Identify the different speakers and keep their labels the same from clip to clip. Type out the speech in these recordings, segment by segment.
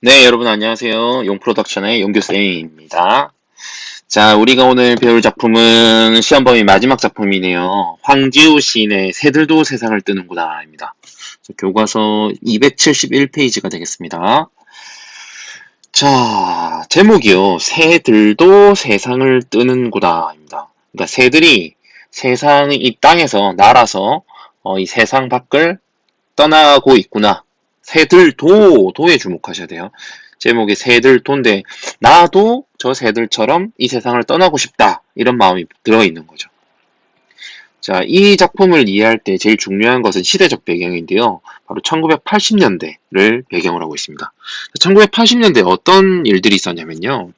Speaker 1: 네, 여러분 안녕하세요. 용프로덕션의 용교쌤입니다. 자, 우리가 오늘 배울 작품은 시험 범위 마지막 작품이네요. 황지우 시인의 새들도 세상을 뜨는구나입니다. 교과서 271페이지가 되겠습니다. 자, 제목이요. 새들도 세상을 뜨는구나입니다. 그러니까 새들이 세상의 이 땅에서 날아서 이 세상 밖을 떠나고 있구나. 도에 주목하셔야 돼요. 제목이 새들도인데 나도 저 새들처럼 이 세상을 떠나고 싶다. 이런 마음이 들어있는 거죠. 자, 이 작품을 이해할 때 제일 중요한 것은 시대적 배경인데요. 바로 1980년대를 배경으로 하고 있습니다. 1980년대에 어떤 일들이 있었냐면요.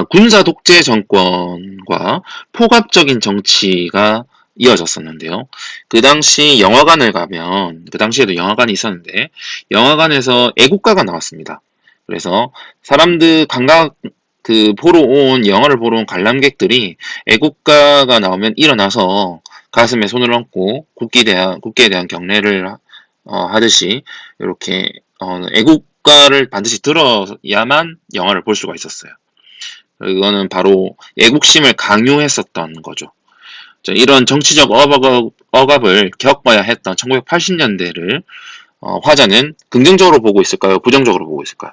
Speaker 1: 군사 독재 정권과 포괄적인 정치가 이어졌었는데요. 그 당시 영화관을 가면, 그 당시에도 영화관이 있었는데, 영화관에서 애국가가 나왔습니다. 그래서 보러 온, 영화를 보러 온 관람객들이 애국가가 나오면 일어나서 가슴에 손을 얹고 국기에 대한 경례를 하듯이, 이렇게, 애국가를 반드시 들어야만 영화를 볼 수가 있었어요. 이거는 바로 애국심을 강요했었던 거죠. 이런 정치적 억압을 겪어야 했던 1980년대를 화자는 긍정적으로 보고 있을까요? 부정적으로 보고 있을까요?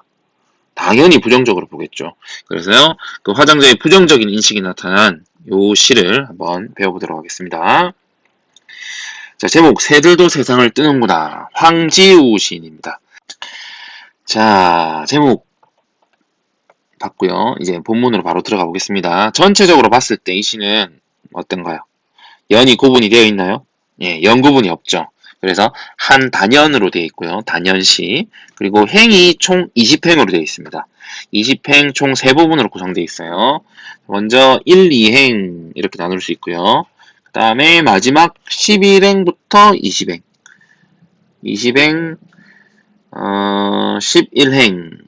Speaker 1: 당연히 부정적으로 보겠죠. 그래서요, 그 화장자의 부정적인 인식이 나타난 요 시를 한번 배워보도록 하겠습니다. 자, 제목 새들도 세상을 뜨는구나. 황지우 시인입니다. 자, 제목 봤고요. 이제 본문으로 바로 들어가 보겠습니다. 전체적으로 봤을 때 이 시는 어떤가요? 연이 구분이 되어 있나요? 예, 연 구분이 없죠. 그래서 한 단연으로 되어 있고요. 단연시. 그리고 행이 총 20행으로 되어 있습니다. 20행 총 3부분으로 구성되어 있어요. 먼저 1, 2행 이렇게 나눌 수 있고요. 그 다음에 마지막 11행부터 20행. 20행, 11행.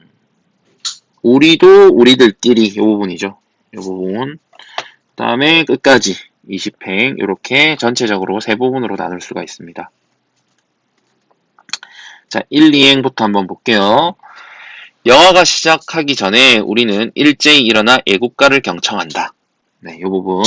Speaker 1: 우리도 우리들끼리 이 부분이죠. 이 부분. 그 다음에 끝까지 20행 이렇게 전체적으로 3부분으로 나눌 수가 있습니다. 자, 1, 2행부터 한번 볼게요. 영화가 시작하기 전에 우리는 일제히 일어나 애국가를 경청한다. 네, 이 부분.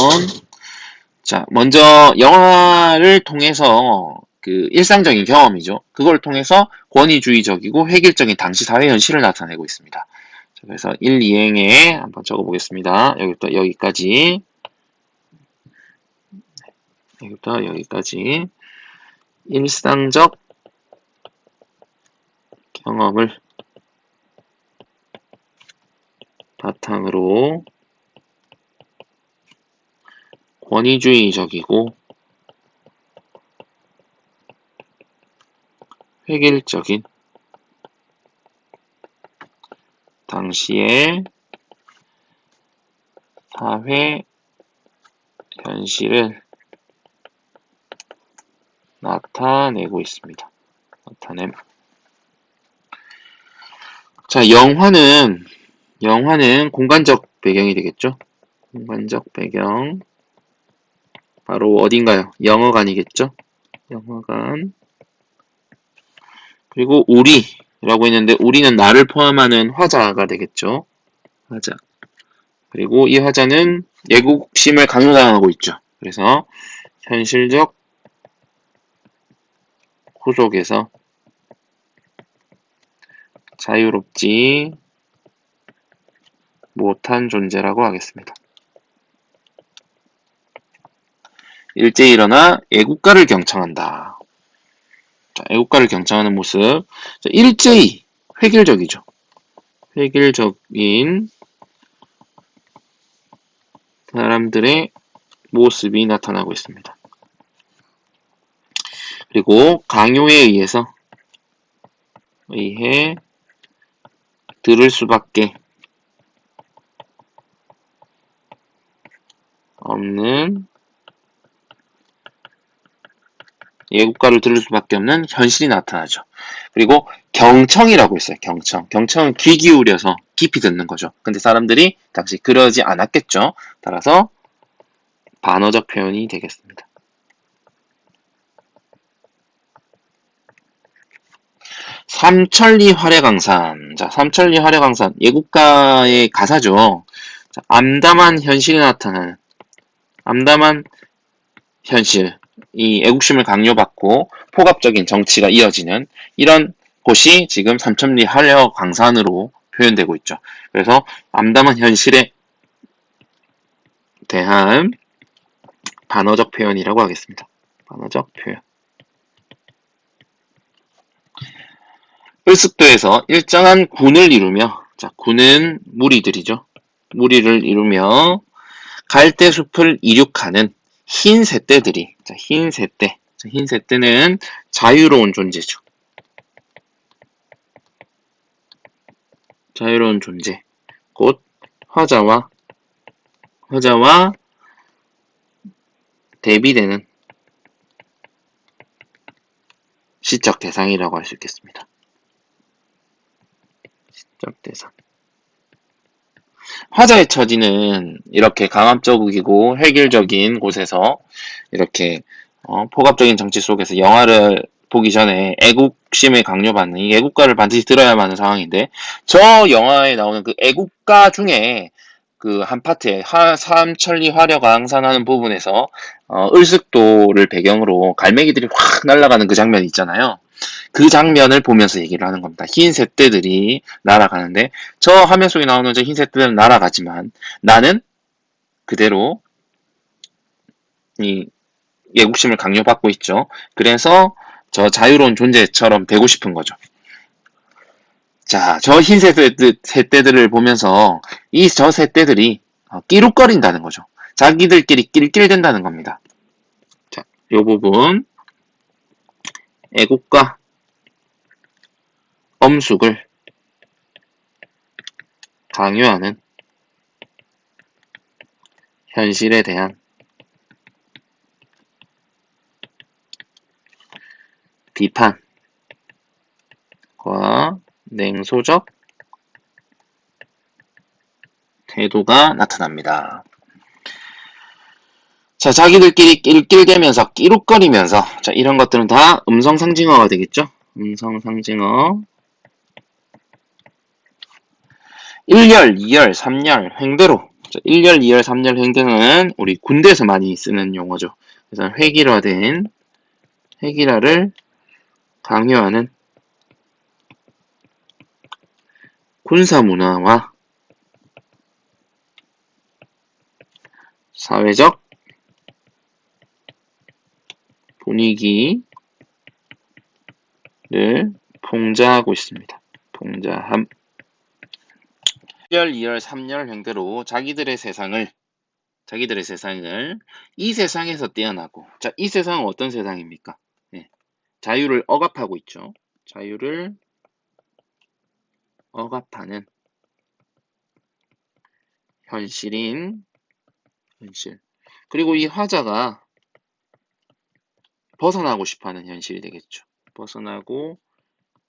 Speaker 1: 자, 먼저 영화를 통해서 그 일상적인 경험이죠. 그걸 통해서 권위주의적이고 획일적인 당시 사회 현실을 나타내고 있습니다. 자, 그래서 1, 2행에 한번 적어보겠습니다. 여기부터 여기까지. 여기부터 여기까지. 일상적 경험을 바탕으로 권위주의적이고 획일적인 당시의 사회 현실을 나타내고 있습니다. 나타냄. 자, 영화는 공간적 배경이 되겠죠? 공간적 배경. 바로 어딘가요? 영화관이겠죠? 영화관. 그리고 우리라고 했는데, 우리는 나를 포함하는 화자가 되겠죠? 화자. 그리고 이 화자는 애국심을 강요당하고 있죠. 그래서 현실적 구속에서 자유롭지 못한 존재라고 하겠습니다. 일제히 일어나 애국가를 경청한다. 자, 애국가를 경청하는 모습. 자, 일제히 획일적이죠. 획일적인 사람들의 모습이 나타나고 있습니다. 그리고 강요에 의해 들을 수밖에 없는 애국가를 들을 수밖에 없는 현실이 나타나죠. 그리고 경청이라고 있어요. 경청. 경청은 귀 기울여서 깊이 듣는 거죠. 근데 사람들이 당시 그러지 않았겠죠. 따라서 반어적 표현이 되겠습니다. 삼천리 활해강산. 자, 삼천리 활해강산. 예국가의 가사죠. 자, 암담한 현실이 나타나는, 암담한 현실. 이 애국심을 강요받고 포갑적인 정치가 이어지는 이런 곳이 지금 삼천리 활해강산으로 표현되고 있죠. 그래서 암담한 현실에 대한 반어적 표현이라고 하겠습니다. 반어적 표현. 을숙도에서 일정한 군을 이루며, 자, 군은 무리들이죠. 무리를 이루며 갈대숲을 이륙하는 흰 새떼들이, 자, 흰 새떼. 자, 흰 새떼는 자유로운 존재죠. 자유로운 존재. 곧 화자와 대비되는 시적 대상이라고 할 수 있겠습니다. 시적 대상. 화자의 처지는 이렇게 강압적이고 획일적인 곳에서 이렇게 포갑적인 정치 속에서 영화를 보기 전에 애국심을 강요받는 이 애국가를 반드시 들어야만 하는 상황인데, 저 영화에 나오는 그 애국가 중에 그 한 파트에 삼천리 화려가 항산하는 부분에서 을숙도를 배경으로 갈매기들이 확 날아가는 그 장면이 있잖아요. 그 장면을 보면서 얘기를 하는 겁니다. 흰 새떼들이 날아가는데, 저 화면 속에 나오는 저 흰 새떼들은 날아가지만 나는 그대로 이 애국심을 강요받고 있죠. 그래서 저 자유로운 존재처럼 되고 싶은 거죠. 자, 저 흰 새떼들을 보면서 이 저 새떼들이 끼룩거린다는 거죠. 자기들끼리 낄낄댄다는 겁니다. 자, 요 부분 애국과 엄숙을 강요하는 현실에 대한 비판과 냉소적 태도가 나타납니다. 자, 자기들끼리 낄낄대면서 끼룩거리면서, 자, 이런 것들은 다 음성상징어가 되겠죠. 음성상징어. 1열, 2열, 3열, 횡대로. 자, 1열, 2열, 3열 횡대는 우리 군대에서 많이 쓰는 용어죠. 그래서 획일화를 강요하는 군사문화와 사회적 분위기를 풍자하고 있습니다. 풍자함. 1열, 2열, 3열 횡대로 자기들의 세상을 이 세상에서 떼어나고, 자, 이 세상은 어떤 세상입니까? 네, 자유를 억압하고 있죠. 자유를 억압하는 현실. 그리고 이 화자가 벗어나고 싶어하는 현실이 되겠죠. 벗어나고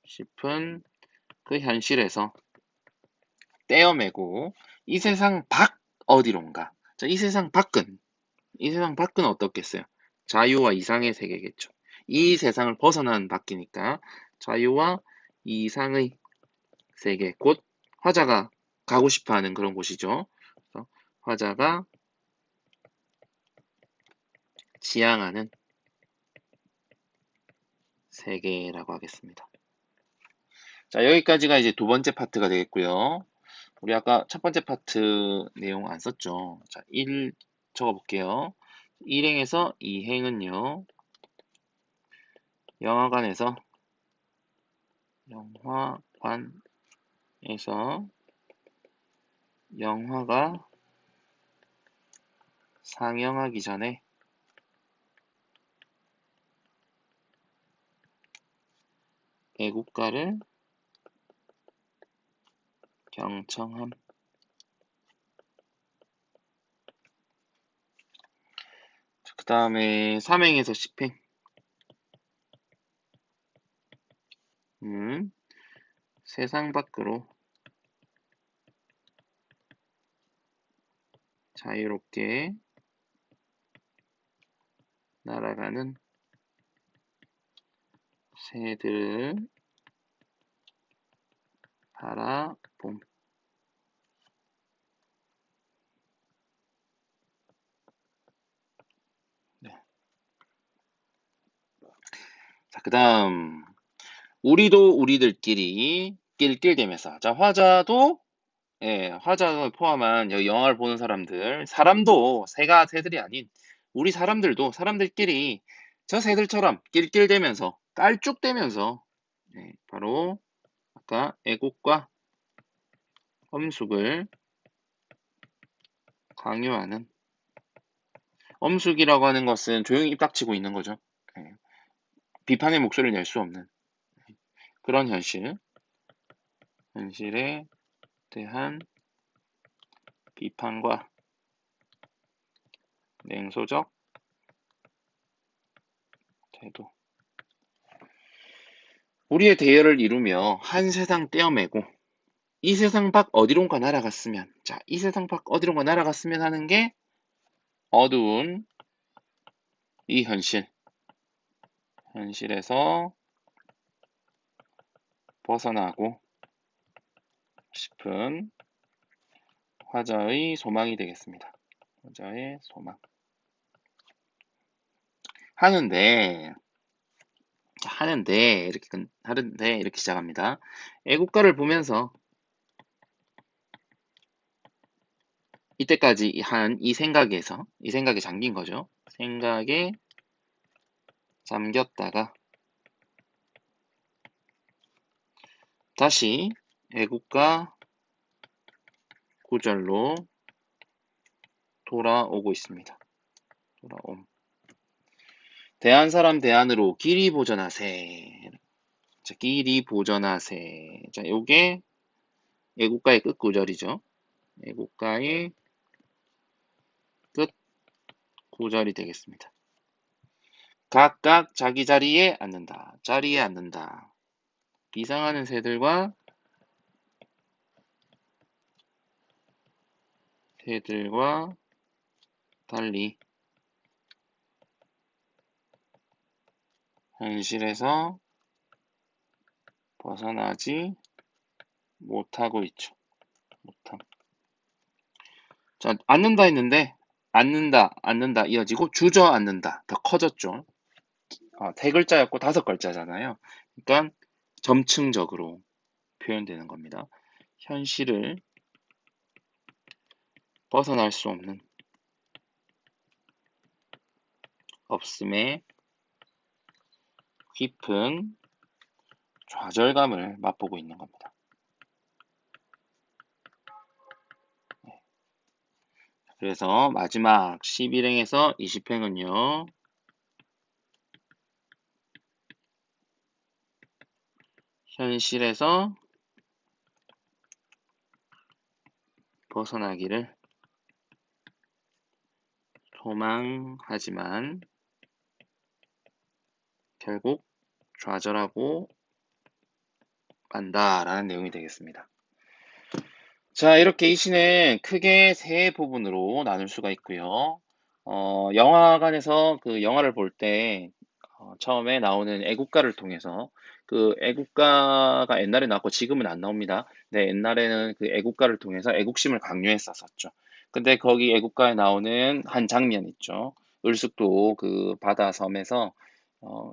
Speaker 1: 싶은 그 현실에서 떼어매고 이 세상 밖 어디론가. 자, 이 세상 밖은 어떻겠어요? 자유와 이상의 세계겠죠. 이 세상을 벗어나는 밖이니까 자유와 이상의 세계, 곧 화자가 가고 싶어하는 그런 곳이죠. 그래서 화자가 지향하는 세계라고 하겠습니다. 자, 여기까지가 이제 두 번째 파트가 되겠고요. 우리 아까 첫 번째 파트 내용 안 썼죠? 자, 1 적어볼게요. 1행에서 2행은요, 영화관에서 영화가 상영하기 전에 애국가를 경청함. 그 다음에 3행에서 10행. 세상 밖으로 자유롭게 날아가는 새들을 바라봄. 네. 자, 그 다음 우리도 우리들끼리 낄낄대면서. 자, 화자도 예, 화자를 포함한 여기 영화를 보는 사람들, 사람도 새들이 아닌 우리 사람들도 사람들끼리 저 새들처럼 낄낄대면서 깔쭉대면서 바로 아까 애국과 엄숙을 강요하는 엄숙이라고 하는 것은 조용히 입 닥치고 있는 거죠. 예, 비판의 목소리를 낼 수 없는 그런 현실에 대한 비판과 냉소적 태도. 우리의 대열을 이루며 한 세상 떼어매고 이 세상 밖 어디론가 날아갔으면, 자, 이 세상 밖 어디론가 날아갔으면 하는 게 어두운 이 현실에서 벗어나고 싶은 화자의 소망이 되겠습니다. 화자의 소망. 하는데, 하는데, 이렇게 시작합니다. 애국가를 보면서 이때까지 한 이 생각에 잠긴 거죠. 생각에 잠겼다가 다시 애국가 구절로 돌아오고 있습니다. 돌아옴. 대한 사람 대안으로 길이 보전하세. 자, 길이 보전하세. 자, 요게 애국가의 끝 구절이죠. 애국가의 끝 구절이 되겠습니다. 각각 자기 자리에 앉는다. 자리에 앉는다. 비상하는 새들과 달리 현실에서 벗어나지 못하고 있죠. 못함. 자, 앉는다 했는데 앉는다 이어지고 주저앉는다. 더 커졌죠. 세 글자였고 다섯 글자잖아요. 그러니까 점층적으로 표현되는 겁니다. 현실을 벗어날 수 없는 없음의 깊은 좌절감을 맛보고 있는 겁니다. 그래서 마지막 11행에서 20행은요. 현실에서 벗어나기를 소망하지만 결국 좌절하고 만다라는 내용이 되겠습니다. 자, 이렇게 이 시는 크게 세 부분으로 나눌 수가 있고요. 영화관에서 그 영화를 볼 때 처음에 나오는 애국가를 통해서 그 애국가가 옛날에 나왔고 지금은 안 나옵니다. 네, 옛날에는 그 애국가를 통해서 애국심을 강요했었었죠. 근데 거기 애국가에 나오는 한 장면 있죠. 을숙도 그 바다 섬에서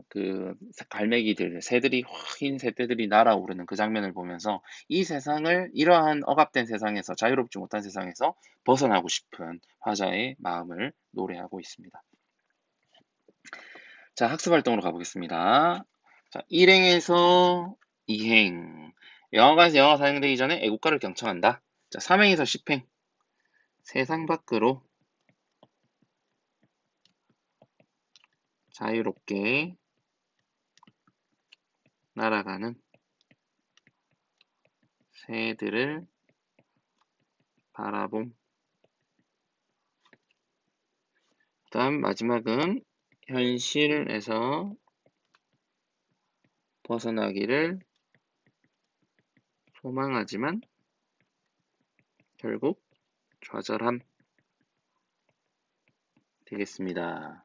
Speaker 1: 그 갈매기들, 흰 새들이 날아오르는 그 장면을 보면서 이 세상을 이러한 억압된 세상에서 자유롭지 못한 세상에서 벗어나고 싶은 화자의 마음을 노래하고 있습니다. 자, 학습 활동으로 가보겠습니다. 자, 1행에서 2행. 영화관에서 영화 상영되기 전에 애국가를 경청한다. 자, 3행에서 10행. 세상 밖으로 자유롭게 날아가는 새들을 바라봄. 그 다음 마지막은 현실에서 벗어나기를 소망하지만 결국 좌절함 되겠습니다.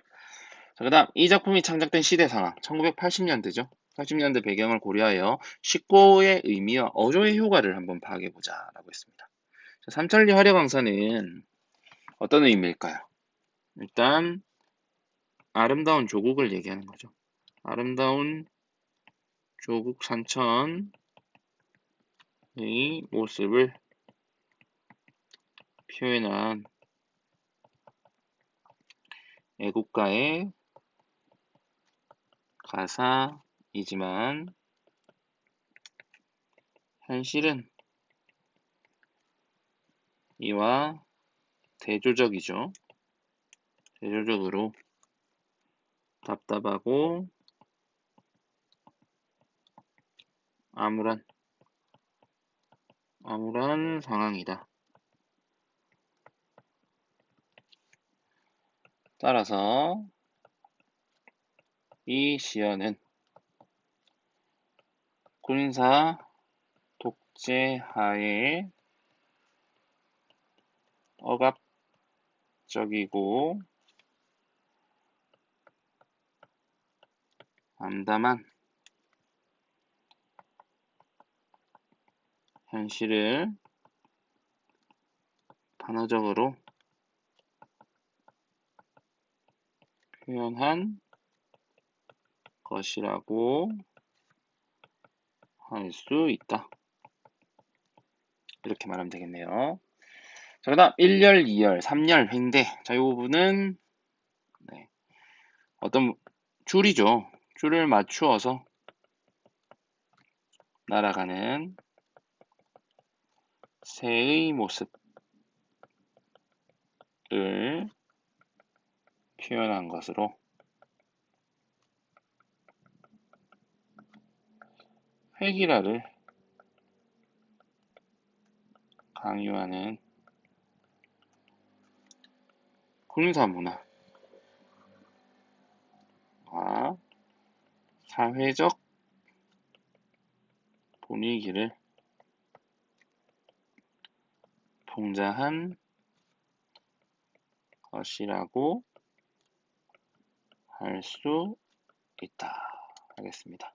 Speaker 1: 자, 그 다음 이 작품이 창작된 시대 상황 1980년대죠. 80년대 배경을 고려하여 식고의 의미와 어조의 효과를 한번 파악해보자라고 했습니다. 자, 삼천리 화려광산은 어떤 의미일까요? 일단 아름다운 조국을 얘기하는 거죠. 아름다운 조국 산천의 모습을 표현한 애국가의 가사이지만 현실은 이와 대조적이죠. 대조적으로 답답하고 암울한 상황이다. 따라서 이 시연은 군사 독재하에 억압적이고 암담한 현실을 단어적으로 표현한 것이라고 할 수 있다. 이렇게 말하면 되겠네요. 자, 그 다음 1열, 2열, 3열, 횡대. 자, 이 부분은 어떤 줄이죠. 줄을 맞추어서 날아가는 새의 모습을 표현한 것으로 회기라를 강요하는 군사문화와 사회적 분위기를 풍자한 것이라고 할 수 있다. 하겠습니다.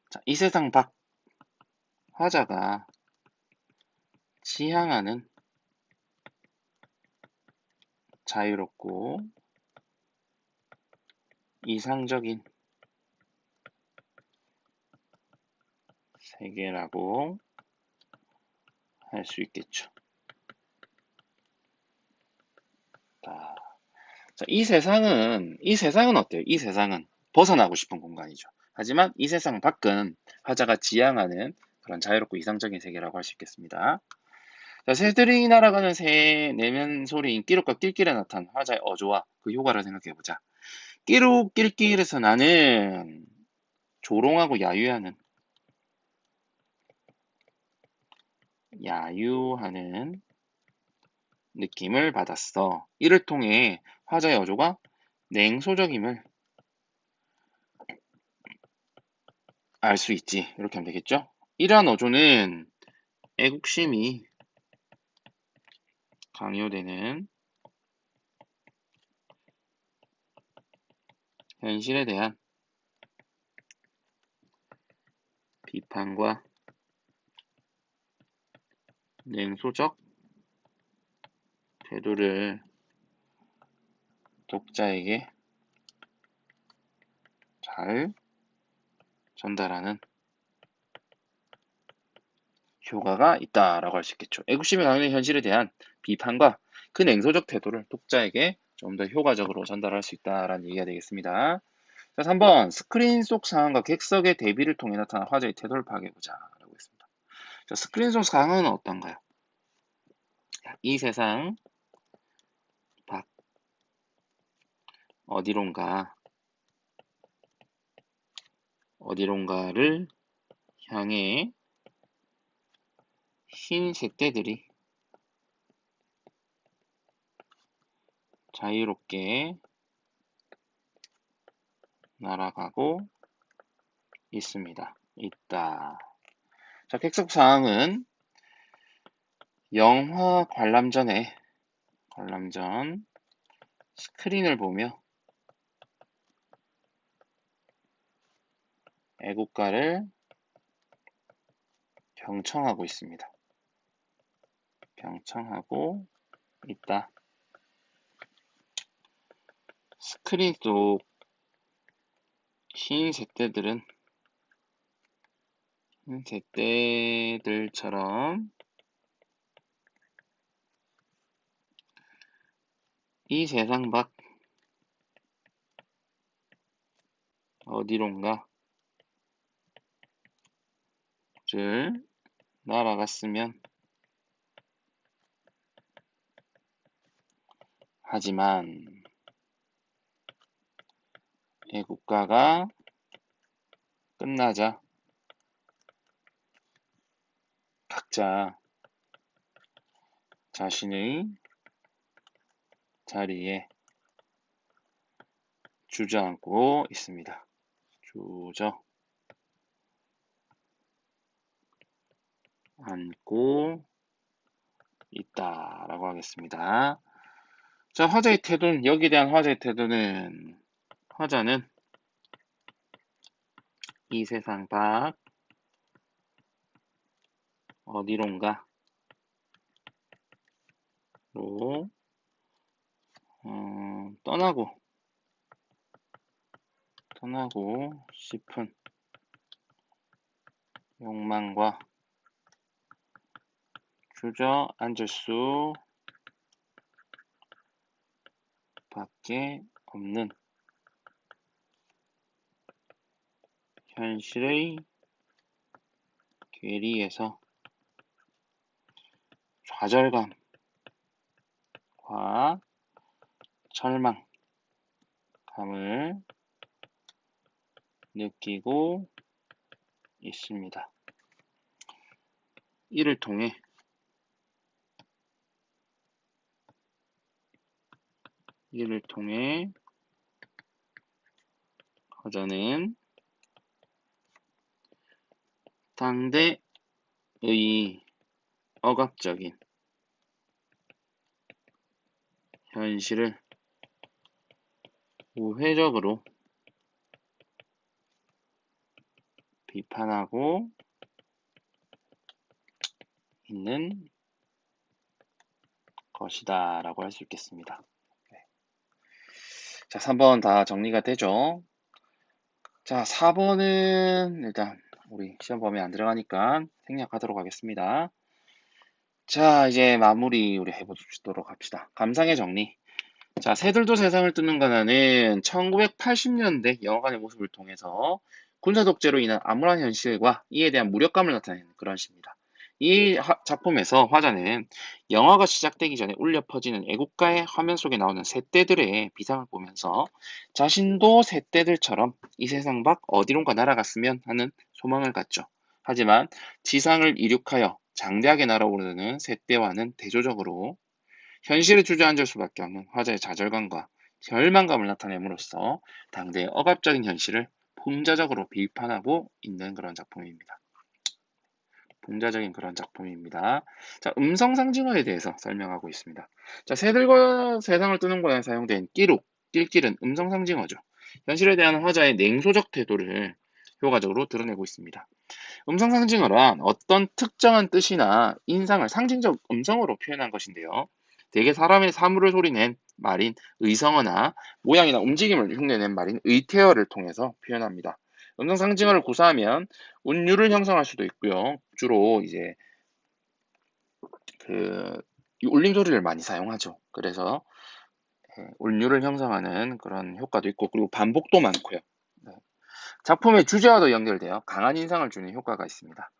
Speaker 1: 자, 이 세상 밖 화자가 지향하는 자유롭고 이상적인 세계라고 할 수 있겠죠. 자, 이 세상은 어때요? 이 세상은 벗어나고 싶은 공간이죠. 하지만 이 세상 밖은 화자가 지향하는 그런 자유롭고 이상적인 세계라고 할 수 있겠습니다. 자, 새들이 날아가는 새 내면 소리인 끼룩과 낄낄에 나타난 화자의 어조와 그 효과를 생각해보자. 끼룩 낄낄에서 나는 조롱하고 야유하는 느낌을 받았어. 이를 통해 화자의 어조가 냉소적임을 알 수 있지. 이렇게 하면 되겠죠? 이러한 어조는 애국심이 강요되는 현실에 대한 비판과 냉소적 태도를 독자에게 잘 전달하는 효과가 있다라고 할 수 있겠죠. 애국심이 강요되는 현실에 대한 비판과 그 냉소적 태도를 독자에게 좀 더 효과적으로 전달할 수 있다라는 얘기가 되겠습니다. 자, 3번 스크린 속 상황과 객석의 대비를 통해 나타난 화자의 태도를 파악해보자 라고 했습니다. 자, 스크린 속 상황은 어떤가요? 이 세상 밖 어디론가를 향해 흰 색대들이 자유롭게 날아가고 있다. 자, 객석 상황은 영화 관람전 스크린을 보며 애국가를 경청하고 있습니다. 경청하고 있다. 스크린 속 흰 새떼들처럼 이 세상 밖 어디론가를 날아갔으면 하지만 애국가가 끝나자 각자 자신의 자리에 주저앉고 있습니다. 주저앉고 있다라고 하겠습니다. 자, 화자의 태도는, 여기에 대한 화자의 태도는, 화자는 이 세상 밖 어디론가로 떠나고 싶은 욕망과 주저앉을 수 밖에 없는 현실의 괴리에서 좌절감과 절망감을 느끼고 있습니다. 이를 통해 화자는 당대의 억압적인 현실을 우회적으로 비판하고 있는 것이다 라고 할 수 있겠습니다. 자, 3번 다 정리가 되죠? 자, 4번은 일단 우리 시험 범위에 안 들어가니까 생략하도록 하겠습니다. 자, 이제 마무리 우리 해보도록 합시다. 감상의 정리. 자, 새들도 세상을 뜯는 가나는 1980년대 영화관의 모습을 통해서 군사 독재로 인한 암울한 현실과 이에 대한 무력감을 나타내는 그런 시입니다. 이 작품에서 화자는 영화가 시작되기 전에 울려 퍼지는 애국가의 화면 속에 나오는 새떼들의 비상을 보면서 자신도 새떼들처럼 이 세상 밖 어디론가 날아갔으면 하는 소망을 갖죠. 하지만 지상을 이륙하여 장대하게 날아오르는 새떼와는 대조적으로 현실에 주저앉을 수밖에 없는 화자의 좌절감과 절망감을 나타냄으로써 당대의 억압적인 현실을 풍자적으로 비판하고 있는 그런 작품입니다. 풍자적인 그런 작품입니다. 자, 음성상징어에 대해서 설명하고 있습니다. 자, 새들과 세상을 뜨는 곳에 사용된 끼룩, 낄낄은 음성상징어죠. 현실에 대한 화자의 냉소적 태도를 효과적으로 드러내고 있습니다. 음성상징어란 어떤 특정한 뜻이나 인상을 상징적 음성으로 표현한 것인데요. 대개 사람의 사물을 소리낸 말인 의성어나 모양이나 움직임을 흉내낸 말인 의태어를 통해서 표현합니다. 음성상징어를 구사하면 운율을 형성할 수도 있고요. 주로 이제 이 울림 소리를 많이 사용하죠. 그래서 운율을 형성하는 그런 효과도 있고, 그리고 반복도 많고요. 네. 작품의 주제와도 연결되어 강한 인상을 주는 효과가 있습니다.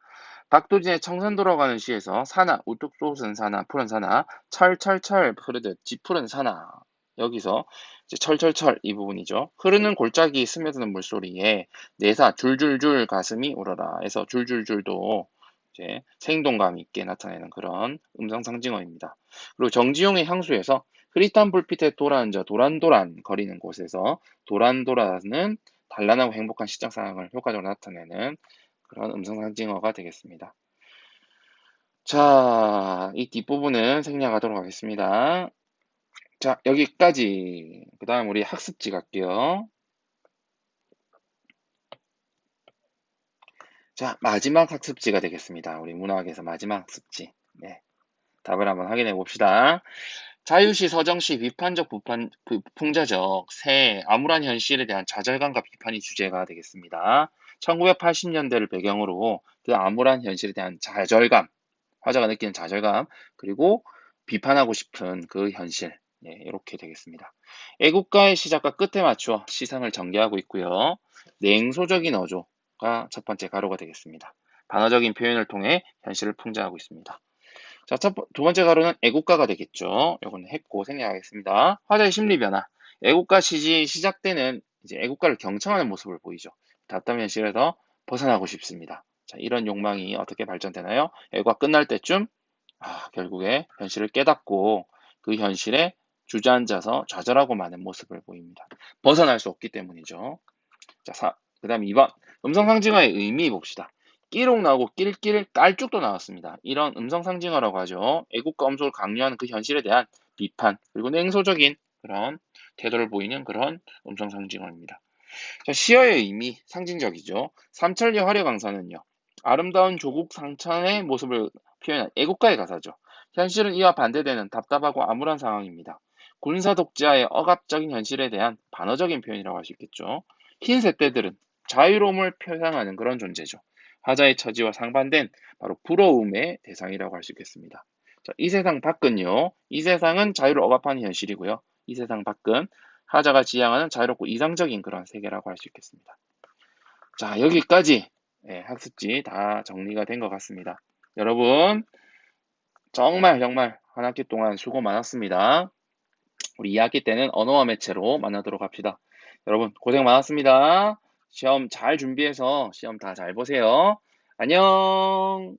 Speaker 1: 박도진의 청산 돌아가는 시에서 사나, 우뚝 솟은 사나, 푸른 사나, 철철철 흐르듯 짙푸른 사나. 여기서 이제 철철철 이 부분이죠. 흐르는 골짜기 스며드는 물소리에 내사 줄줄줄 가슴이 울어라 해서 줄줄줄도 이제 생동감 있게 나타내는 그런 음성 상징어입니다. 그리고 정지용의 향수에서 흐릿한 불빛에 도란져 도란도란 거리는 곳에서 도란도란은 단란하고 행복한 시장 상황을 효과적으로 나타내는 그런 음성 상징어가 되겠습니다. 자, 이 뒷부분은 생략하도록 하겠습니다. 자, 여기까지. 그 다음 우리 학습지 갈게요. 자, 마지막 학습지가 되겠습니다. 우리 문학에서 마지막 학습지. 네, 답을 한번 확인해 봅시다. 자유시, 서정시, 비판적, 풍자적, 새, 암울한 현실에 대한 좌절감과 비판이 주제가 되겠습니다. 1980년대를 배경으로 그 암울한 현실에 대한 좌절감, 화자가 느끼는 좌절감, 그리고 비판하고 싶은 그 현실, 예, 이렇게 되겠습니다. 애국가의 시작과 끝에 맞추어 시상을 전개하고 있고요. 냉소적인 어조가 첫 번째 가로가 되겠습니다. 반어적인 표현을 통해 현실을 풍자하고 있습니다. 자, 두 번째 가로는 애국가가 되겠죠. 이거는 했고 생략하겠습니다. 화자의 심리 변화. 애국가 시지 시작 때는 이제 애국가를 경청하는 모습을 보이죠. 답답한 현실에서 벗어나고 싶습니다. 자, 이런 욕망이 어떻게 발전되나요? 애국가 끝날 때쯤 결국에 현실을 깨닫고 그 현실에 주저앉아서 좌절하고 마는 모습을 보입니다. 벗어날 수 없기 때문이죠. 자, 그 다음 2번. 음성상징어의 의미 봅시다. 끼록 나오고 낄낄 깔쭉도 나왔습니다. 이런 음성상징어라고 하죠. 애국가 엄속을 강요하는 그 현실에 대한 비판, 그리고 냉소적인 그런 태도를 보이는 그런 음성상징어입니다. 자, 시어의 의미, 상징적이죠. 삼천리 화려강산은요. 아름다운 조국 상천의 모습을 표현한 애국가의 가사죠. 현실은 이와 반대되는 답답하고 암울한 상황입니다. 군사 독재와의 억압적인 현실에 대한 반어적인 표현이라고 할 수 있겠죠. 흰 새떼들은 자유로움을 표상하는 그런 존재죠. 화자의 처지와 상반된 바로 부러움의 대상이라고 할 수 있겠습니다. 자, 이 세상 밖은요. 이 세상은 자유를 억압하는 현실이고요. 이 세상 밖은 화자가 지향하는 자유롭고 이상적인 그런 세계라고 할 수 있겠습니다. 자, 여기까지 학습지 다 정리가 된 것 같습니다. 여러분, 정말 한 학기 동안 수고 많았습니다. 우리 2학기 때는 언어와 매체로 만나도록 합시다. 여러분, 고생 많았습니다. 시험 잘 준비해서 시험 다 잘 보세요. 안녕!